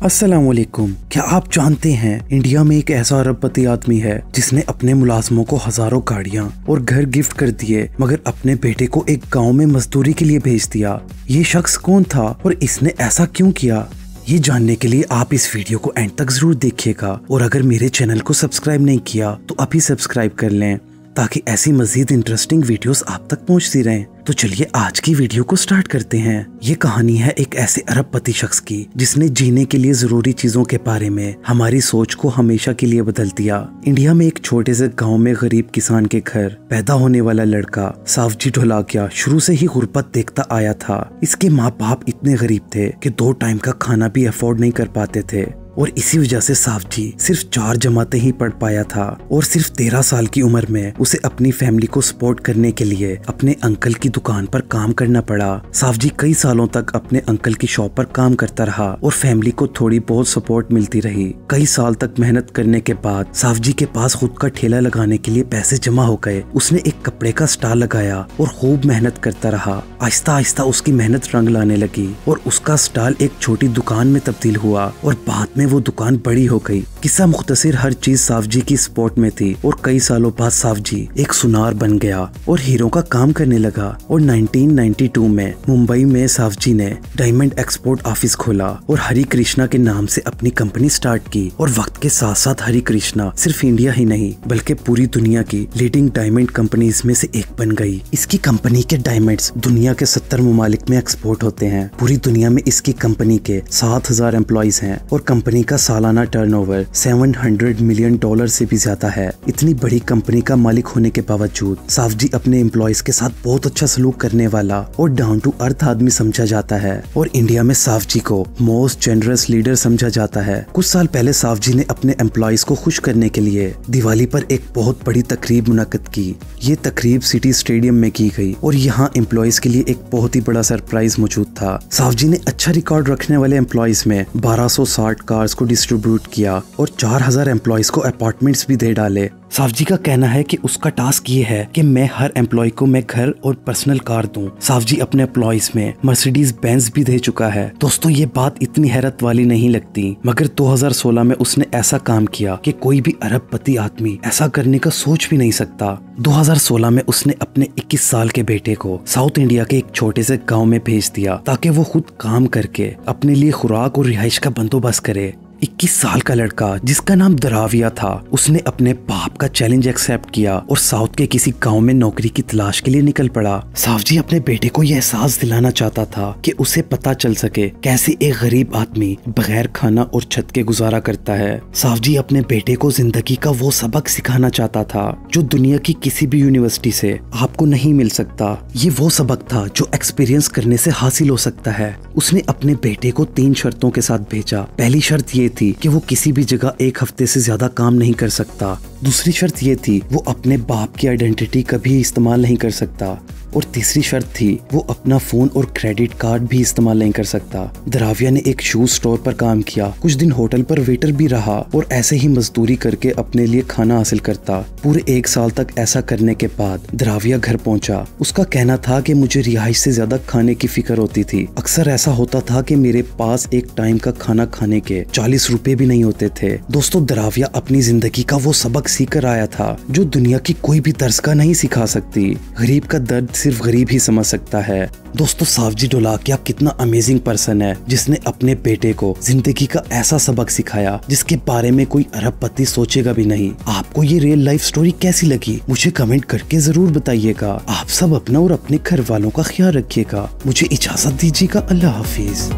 अस्सलामुअलैकुम। क्या आप जानते हैं इंडिया में एक ऐसा अरबपति आदमी है जिसने अपने मुलाजमों को हजारों गाड़ियां और घर गिफ्ट कर दिए, मगर अपने बेटे को एक गांव में मजदूरी के लिए भेज दिया। ये शख्स कौन था और इसने ऐसा क्यों किया? ये जानने के लिए आप इस वीडियो को एंड तक जरूर देखिएगा, और अगर मेरे चैनल को सब्सक्राइब नहीं किया तो अभी सब्सक्राइब कर लें ताकि ऐसी मजीद इंटरेस्टिंग वीडियोस आप तक पहुंचती रहें। तो चलिए आज की वीडियो को स्टार्ट करते हैं। ये कहानी है एक ऐसे अरबपति शख्स की जिसने जीने के लिए जरूरी चीजों के बारे में हमारी सोच को हमेशा के लिए बदल दिया। इंडिया में एक छोटे से गांव में गरीब किसान के घर पैदा होने वाला लड़का सावजी ढोलाकिया शुरू से ही गुर्बत देखता आया था। इसके माँ बाप इतने गरीब थे कि 2 टाइम का खाना भी अफोर्ड नहीं कर पाते थे, और इसी वजह से सावजी सिर्फ 4 जमातें ही पढ़ पाया था, और सिर्फ 13 साल की उम्र में उसे अपनी फैमिली को सपोर्ट करने के लिए अपने अंकल की दुकान पर काम करना पड़ा। सावजी कई सालों तक अपने अंकल की शॉप पर काम करता रहा और फैमिली को थोड़ी बहुत सपोर्ट मिलती रही। कई साल तक मेहनत करने के बाद सावजी के पास खुद का ठेला लगाने के लिए पैसे जमा हो गए। उसने एक कपड़े का स्टॉल लगाया और खूब मेहनत करता रहा। आहिस्ता आहिस्ता उसकी मेहनत रंग लाने लगी और उसका स्टॉल एक छोटी दुकान में तब्दील हुआ और बाद में वो दुकान बड़ी हो गई। किस्सा मुख्तसर, हर चीज सावजी की सपोर्ट में थी, और कई सालों बाद सावजी एक सुनार बन गया और हीरो का काम करने लगा। और 1992 में मुंबई में सावजी ने डायमंड एक्सपोर्ट ऑफिस खोला और हरी कृष्णा के नाम से अपनी कंपनी स्टार्ट की। और वक्त के साथ साथ हरी कृष्णा सिर्फ इंडिया ही नहीं बल्कि पूरी दुनिया की लीडिंग डायमंड कंपनीज में से एक बन गई। इसकी कंपनी के डायमंड्स दुनिया के 70 ममालिक में एक्सपोर्ट होते हैं। पूरी दुनिया में इसकी कंपनी के 7000 एम्प्लॉइज हैं और कंपनी का सालाना टर्नओवर $700 मिलियन से भी ज्यादा है। इतनी बड़ी कंपनी का मालिक होने के बावजूद सावजी अपने एम्प्लॉइज के साथ बहुत अच्छा सलूक करने वाला और डाउन टू अर्थ आदमी समझा जाता है, और इंडिया में सावजी को मोस्ट जेनरस लीडर समझा जाता है। कुछ साल पहले सावजी ने अपने एम्प्लॉइज को खुश करने के लिए दिवाली पर एक बहुत बड़ी तकरीब मुनक्कद की। ये तकरीब सिटी स्टेडियम में की गई और यहाँ एम्प्लॉइज के लिए एक बहुत ही बड़ा सरप्राइज मौजूद था। सावजी ने अच्छा रिकॉर्ड रखने वाले एम्प्लॉइज में 1260 कार्स को डिस्ट्रीब्यूट किया और 4000 एम्प्लॉइज को अपार्टमेंट्स भी दे डाले। सावजी का कहना है कि उसका टास्क ये है कि मैं हर एम्प्लॉय को मैं घर और पर्सनल कार दूं। सावजी अपने एम्प्लॉइज में मर्सिडीज बेंज भी दे चुका है। दोस्तों, ये बात इतनी हैरत वाली नहीं लगती, मगर 2016 में उसने ऐसा काम किया कि कोई भी अरबपति आदमी ऐसा करने का सोच भी नहीं सकता। 2016 में उसने अपने 21 साल के बेटे को साउथ इंडिया के एक छोटे से गाँव में भेज दिया ताकि वो खुद काम करके अपने लिए खुराक और रिहाइश का बंदोबस्त करे। 21 साल का लड़का जिसका नाम दराविया था, उसने अपने बाप का चैलेंज एक्सेप्ट किया और साउथ के किसी गांव में नौकरी की तलाश के लिए निकल पड़ा। सावजी अपने बेटे को यह एहसास दिलाना चाहता था कि उसे पता चल सके कैसे एक गरीब आदमी बगैर खाना और छत के गुजारा करता है। सावजी अपने बेटे को जिंदगी का वो सबक सिखाना चाहता था जो दुनिया की किसी भी यूनिवर्सिटी से आपको नहीं मिल सकता। ये वो सबक था जो एक्सपीरियंस करने से हासिल हो सकता है। उसने अपने बेटे को 3 शर्तों के साथ भेजा। पहली शर्त ये थी कि वो किसी भी जगह 1 हफ्ते से ज्यादा काम नहीं कर सकता। दूसरी शर्त ये थी वो अपने बाप की आइडेंटिटी कभी इस्तेमाल नहीं कर सकता, और तीसरी शर्त थी वो अपना फोन और क्रेडिट कार्ड भी इस्तेमाल नहीं कर सकता। दराविया ने एक शूज स्टोर पर काम किया, कुछ दिन होटल पर वेटर भी रहा और ऐसे ही मजदूरी करके अपने लिए खाना हासिल करता। पूरे 1 साल तक ऐसा करने के बाद दराविया घर पहुंचा। उसका कहना था कि मुझे रिहाइश से ज्यादा खाने की फिक्र होती थी। अक्सर ऐसा होता था कि मेरे पास एक टाइम का खाना खाने के 40 रुपए भी नहीं होते थे। दोस्तों, दराविया अपनी जिंदगी का वो सबक सीख कर आया था जो दुनिया की कोई भी दरसगाह नहीं सिखा सकती। गरीब का दर्द सिर्फ गरीब ही समझ सकता है। दोस्तों, सावजी ढोलाकिया कितना अमेजिंग पर्सन है जिसने अपने बेटे को जिंदगी का ऐसा सबक सिखाया जिसके बारे में कोई अरबपति सोचेगा भी नहीं। आपको ये रियल लाइफ स्टोरी कैसी लगी मुझे कमेंट करके जरूर बताइएगा। आप सब अपना और अपने घर वालों का ख्याल रखिएगा। मुझे इजाजत दीजिएगा। अल्लाह हाफिज।